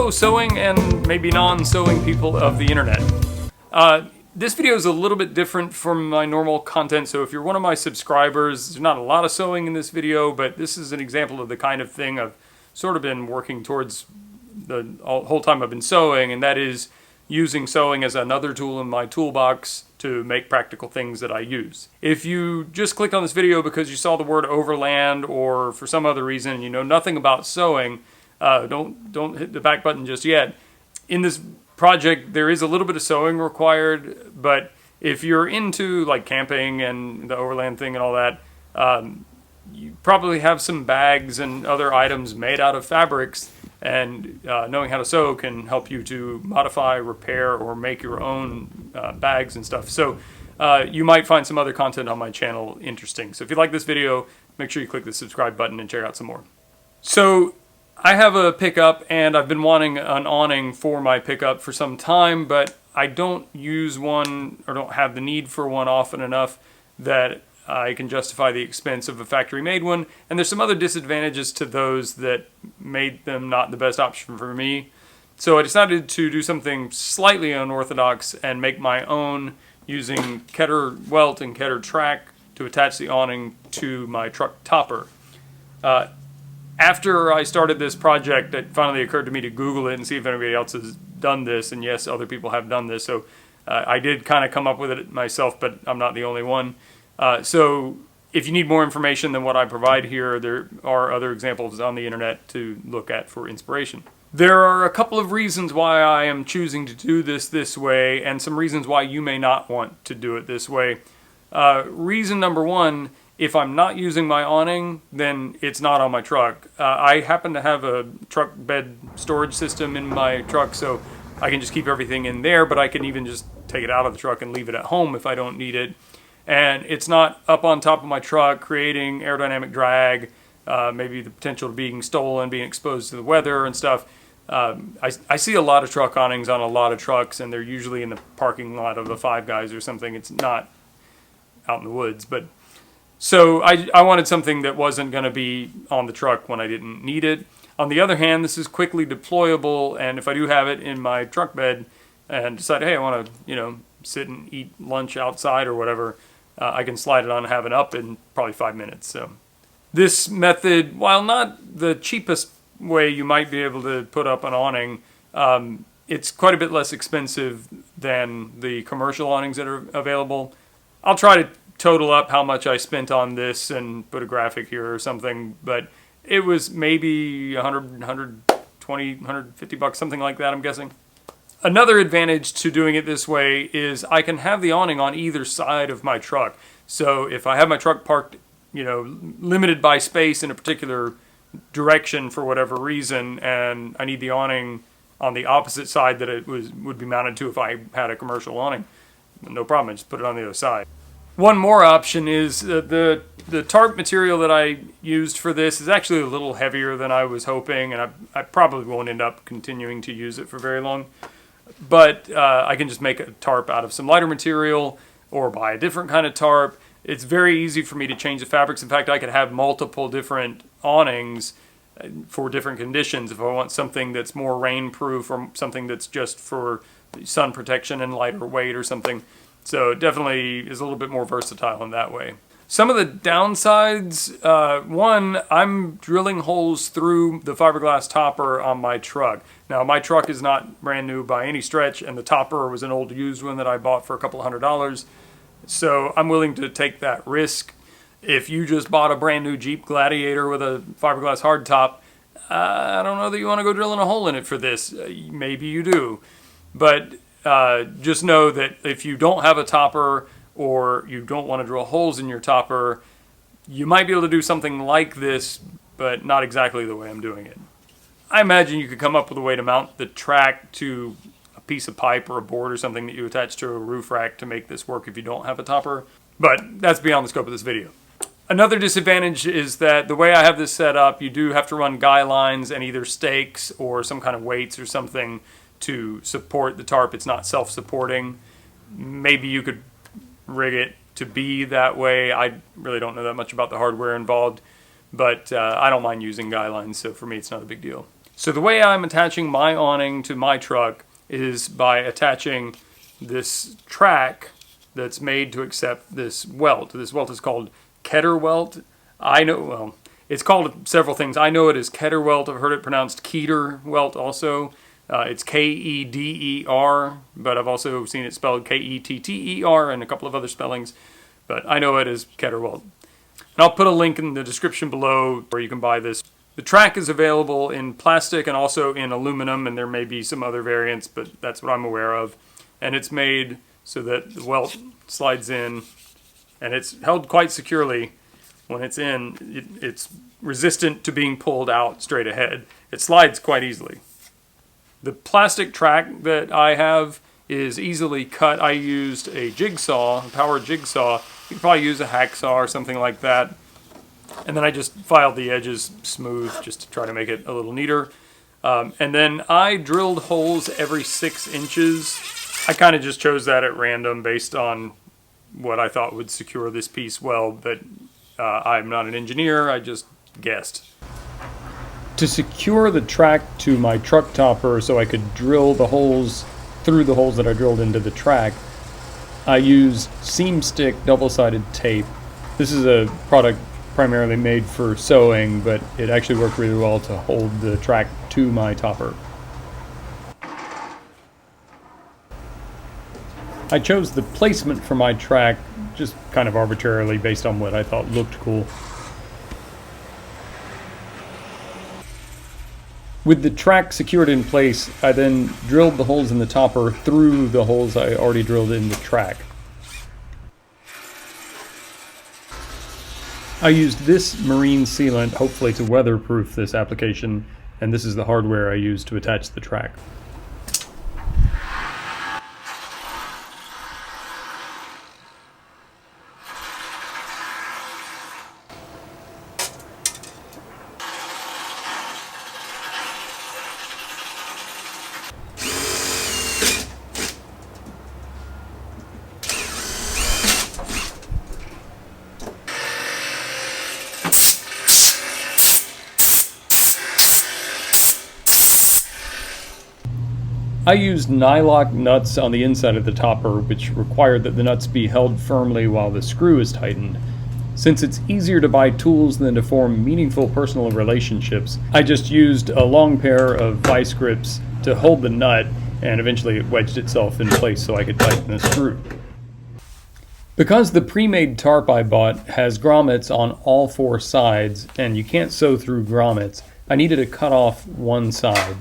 Hello, sewing and maybe non-sewing people of the internet. This video is a little bit different from my normal content, so if you're one of my subscribers, there's not a lot of sewing in this video, but this is an example of the kind of thing I've sort of been working towards the whole time I've been sewing, and that is using sewing as another tool in my toolbox to make practical things that I use. If you just clicked on this video because you saw the word overland or for some other reason and you know nothing about sewing, don't hit the back button just yet. In this project, there is a little bit of sewing required, but if you're into like camping and the overland thing and all that, you probably have some bags and other items made out of fabrics, and knowing how to sew can help you to modify, repair, or make your own bags and stuff. So you might find some other content on my channel interesting. So if you like this video, make sure you click the subscribe button and check out some more. So I have a pickup, and I've been wanting an awning for my pickup for some time, but I don't use one or don't have the need for one often enough that I can justify the expense of a factory-made one. And there's some other disadvantages to those that made them not the best option for me. So I decided to do something slightly unorthodox and make my own using Ketter welt and Ketter track to attach the awning to my truck topper. After I started this project, it finally occurred to me to Google it and see if anybody else has done this. And yes, other people have done this. So I did kind of come up with it myself, but I'm not the only one. So if you need more information than what I provide here, there are other examples on the internet to look at for inspiration. There are a couple of reasons why I am choosing to do this way, and some reasons why you may not want to do it this way. Reason number one, if I'm not using my awning, then it's not on my truck. I happen to have a truck bed storage system in my truck, so I can just keep everything in there, but I can even just take it out of the truck and leave it at home if I don't need it. And it's not up on top of my truck creating aerodynamic drag, maybe the potential of being stolen, being exposed to the weather and stuff. I see a lot of truck awnings on a lot of trucks, and they're usually in the parking lot of a Five Guys or something. It's not out in the woods. But so I wanted something that wasn't going to be on the truck when I didn't need it. On the other hand, this is quickly deployable, and if I do have it in my truck bed and decide, hey, I want to, sit and eat lunch outside or whatever, I can slide it on and have it up in probably 5 minutes. So this method, while not the cheapest way you might be able to put up an awning, it's quite a bit less expensive than the commercial awnings that are available. I'll try to total up how much I spent on this and put a graphic here or something, but it was maybe 100, 120, 150 bucks, something like that, I'm guessing. Another advantage to doing it this way is I can have the awning on either side of my truck. So if I have my truck parked, limited by space in a particular direction for whatever reason, and I need the awning on the opposite side that it would be mounted to if I had a commercial awning, no problem, I just put it on the other side. One more option is the tarp material that I used for this is actually a little heavier than I was hoping, and I probably won't end up continuing to use it for very long. But I can just make a tarp out of some lighter material or buy a different kind of tarp. It's very easy for me to change the fabrics. In fact, I could have multiple different awnings for different conditions. If I want something that's more rainproof or something that's just for sun protection and lighter weight or something. So it definitely is a little bit more versatile in that way. Some of the downsides, one, I'm drilling holes through the fiberglass topper on my truck. Now, my truck is not brand new by any stretch, and the topper was an old used one that I bought for a couple $100. So I'm willing to take that risk. If you just bought a brand new Jeep Gladiator with a fiberglass hardtop, I don't know that you want to go drilling a hole in it for this. Maybe you do. But just know that if you don't have a topper, or you don't want to drill holes in your topper, you might be able to do something like this, but not exactly the way I'm doing it. I imagine you could come up with a way to mount the track to a piece of pipe or a board or something that you attach to a roof rack to make this work if you don't have a topper, but that's beyond the scope of this video. Another disadvantage is that the way I have this set up, you do have to run guy lines and either stakes or some kind of weights or something to support the tarp. It's not self-supporting. Maybe you could rig it to be that way. I really don't know that much about the hardware involved, but I don't mind using guy lines, so for me it's not a big deal. So the way I'm attaching my awning to my truck is by attaching this track that's made to accept this welt. This welt is called Ketter welt. I know, well, it's called several things. I know it as Ketter welt. I've heard it pronounced Keter welt also. It's Kedder, but I've also seen it spelled Ketter and a couple of other spellings. But I know it as Ketter welt. And I'll put a link in the description below where you can buy this. The track is available in plastic and also in aluminum, and there may be some other variants, but that's what I'm aware of. And it's made so that the welt slides in, and it's held quite securely when it's in. It's resistant to being pulled out straight ahead. It slides quite easily. The plastic track that I have is easily cut. I used a jigsaw, a power jigsaw. You could probably use a hacksaw or something like that. And then I just filed the edges smooth just to try to make it a little neater. And then I drilled holes every 6 inches. I kind of just chose that at random based on what I thought would secure this piece well, but I'm not an engineer, I just guessed. To secure the track to my truck topper so I could drill the holes through the holes that I drilled into the track, I used seam stick double-sided tape. This is a product primarily made for sewing, but it actually worked really well to hold the track to my topper. I chose the placement for my track just kind of arbitrarily based on what I thought looked cool. With the track secured in place, I then drilled the holes in the topper through the holes I already drilled in the track. I used this marine sealant, hopefully to weatherproof this application, and this is the hardware I used to attach the track. I used nylock nuts on the inside of the topper, which required that the nuts be held firmly while the screw is tightened. Since it's easier to buy tools than to form meaningful personal relationships, I just used a long pair of vice grips to hold the nut, and eventually it wedged itself in place so I could tighten the screw. Because the pre-made tarp I bought has grommets on all 4 sides, and you can't sew through grommets, I needed to cut off one side.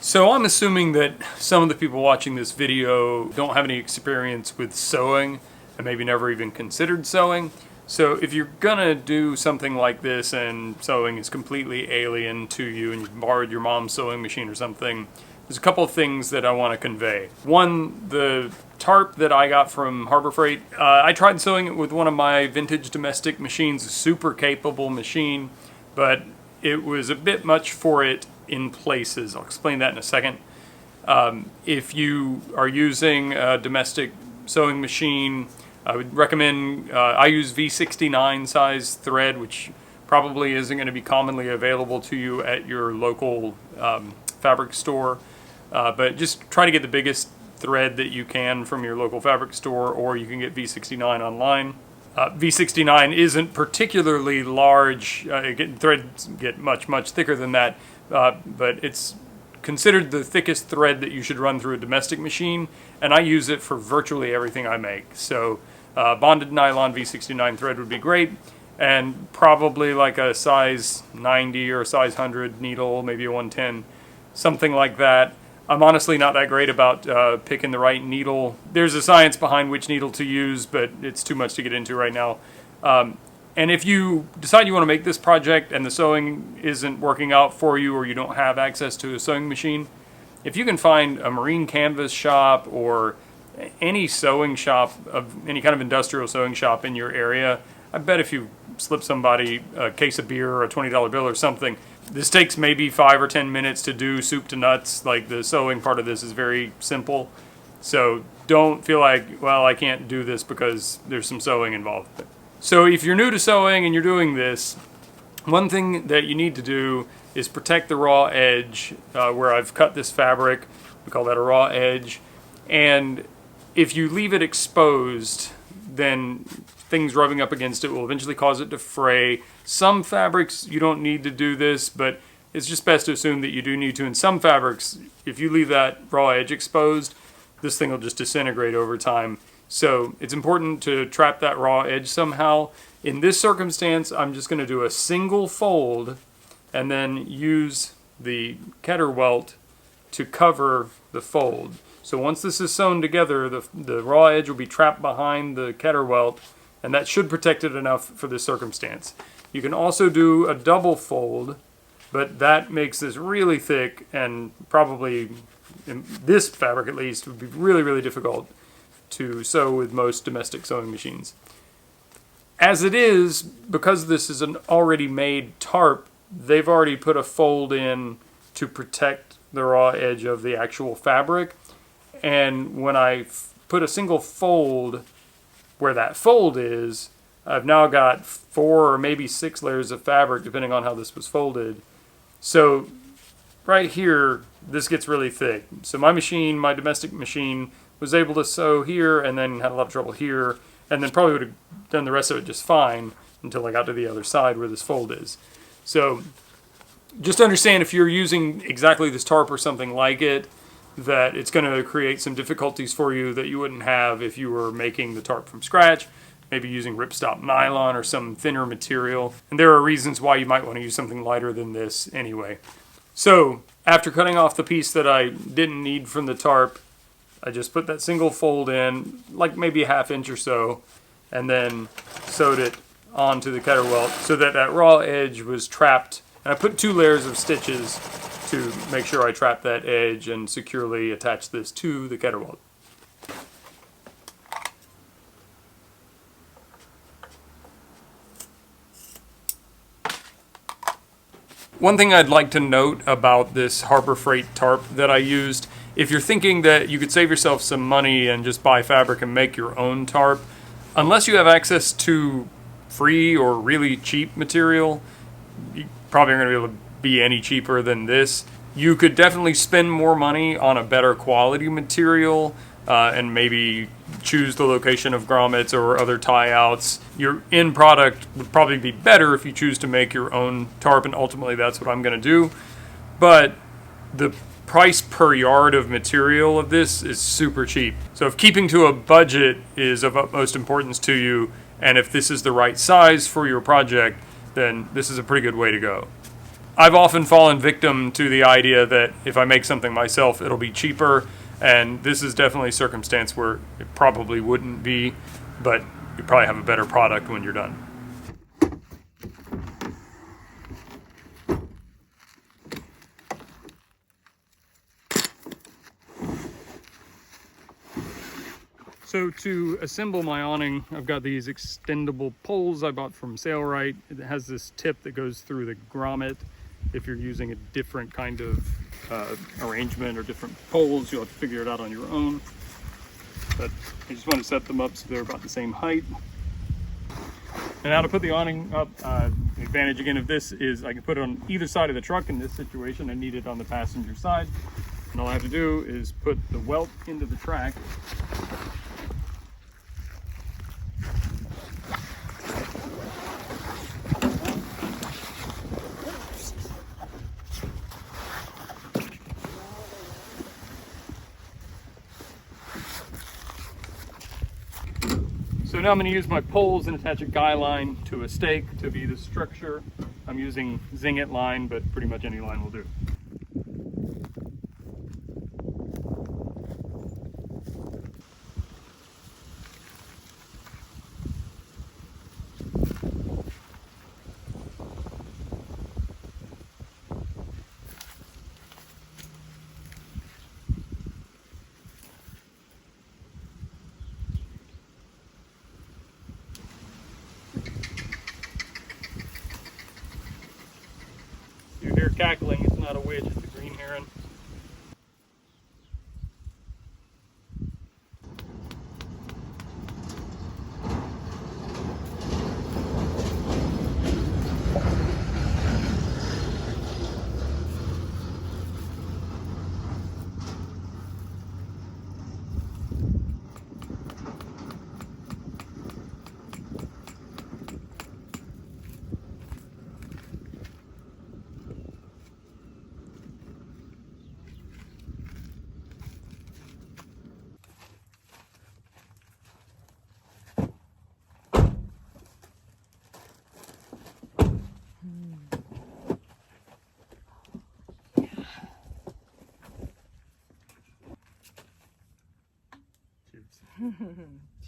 So I'm assuming that some of the people watching this video don't have any experience with sewing and maybe never even considered sewing. So if you're gonna do something like this and sewing is completely alien to you and you borrowed your mom's sewing machine or something, there's a couple of things that I want to convey. One, the tarp that I got from Harbor Freight, I tried sewing it with one of my vintage domestic machines, a super capable machine, but it was a bit much for it in places. I'll explain that in a second. If you are using a domestic sewing machine, I would recommend, I use V69 size thread, which probably isn't going to be commonly available to you at your local fabric store, but just try to get the biggest thread that you can from your local fabric store, or you can get V69 online. V69 isn't particularly large. Threads get much thicker than that, but it's considered the thickest thread that you should run through a domestic machine, and I use it for virtually everything I make. So bonded nylon V69 thread would be great, and probably like a size 90 or a size 100 needle, maybe a 110, something like that. I'm honestly not that great about picking the right needle. There's a science behind which needle to use, but it's too much to get into right now. And if you decide you want to make this project and the sewing isn't working out for you, or you don't have access to a sewing machine, if you can find a marine canvas shop or any sewing shop, of any kind of industrial sewing shop in your area, I bet if you slip somebody a case of beer or a $20 bill or something, this takes maybe 5 or 10 minutes to do soup to nuts. Like, the sewing part of this is very simple. So don't feel like, well, I can't do this because there's some sewing involved. So if you're new to sewing and you're doing this, one thing that you need to do is protect the raw edge where I've cut this fabric. We call that a raw edge. And if you leave it exposed, then things rubbing up against it will eventually cause it to fray. Some fabrics you don't need to do this, but it's just best to assume that you do need to. In some fabrics, if you leave that raw edge exposed, this thing will just disintegrate over time. So it's important to trap that raw edge somehow. In this circumstance, I'm just going to do a single fold and then use the Ketterwelt to cover the fold. So once this is sewn together, the raw edge will be trapped behind the Ketterwelt, and that should protect it enough for this circumstance. You can also do a double fold, but that makes this really thick, and probably, in this fabric at least, would be really, really difficult to sew with most domestic sewing machines. As it is, because this is an already made tarp, they've already put a fold in to protect the raw edge of the actual fabric. And when I put a single fold where that fold is, I've now got 4 or maybe 6 layers of fabric, depending on how this was folded. So right here, this gets really thick. So my machine, my domestic machine, was able to sew here and then had a lot of trouble here, and then probably would have done the rest of it just fine until I got to the other side where this fold is. So just understand, if you're using exactly this tarp or something like it, that it's going to create some difficulties for you that you wouldn't have if you were making the tarp from scratch, maybe using ripstop nylon or some thinner material. And there are reasons why you might want to use something lighter than this anyway. So after cutting off the piece that I didn't need from the tarp, I just put that single fold in, like maybe a ½ inch or so, and then sewed it onto the Ketterwelt so that that raw edge was trapped. And I put 2 layers of stitches to make sure I trap that edge and securely attach this to the Ketterwelt. One thing I'd like to note about this Harbor Freight tarp that I used, if you're thinking that you could save yourself some money and just buy fabric and make your own tarp, unless you have access to free or really cheap material, you probably aren't going to be able to be any cheaper than this. You could definitely spend more money on a better quality material and maybe choose the location of grommets or other tie-outs. Your end product would probably be better if you choose to make your own tarp, and ultimately that's what I'm going to do. But the price per yard of material of this is super cheap. So if keeping to a budget is of utmost importance to you, and if this is the right size for your project, then this is a pretty good way to go. I've often fallen victim to the idea that if I make something myself, it'll be cheaper, and this is definitely a circumstance where it probably wouldn't be, but you probably have a better product when you're done. So to assemble my awning, I've got these extendable poles I bought from Sailrite. It has this tip that goes through the grommet. If you're using a different kind of arrangement or different poles, you'll have to figure it out on your own. But I just want to set them up so they're about the same height. And now to put the awning up, the advantage again of this is I can put it on either side of the truck. In this situation, I need it on the passenger side. And all I have to do is put the welt into the track. So now I'm going to use my poles and attach a guy line to a stake to be the structure. I'm using Zing-It line, but pretty much any line will do. cackling. It's not a widge, it's a green heron.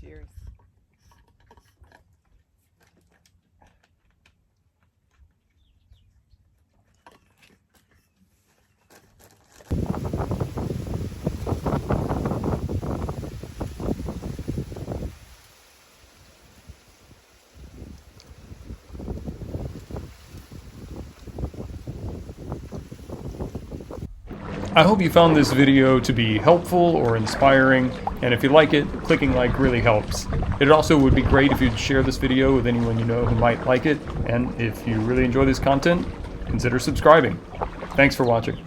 Cheers. I hope you found this video to be helpful or inspiring, and if you like it, clicking like really helps. It also would be great if you'd share this video with anyone you know who might like it, and if you really enjoy this content, consider subscribing. Thanks for watching.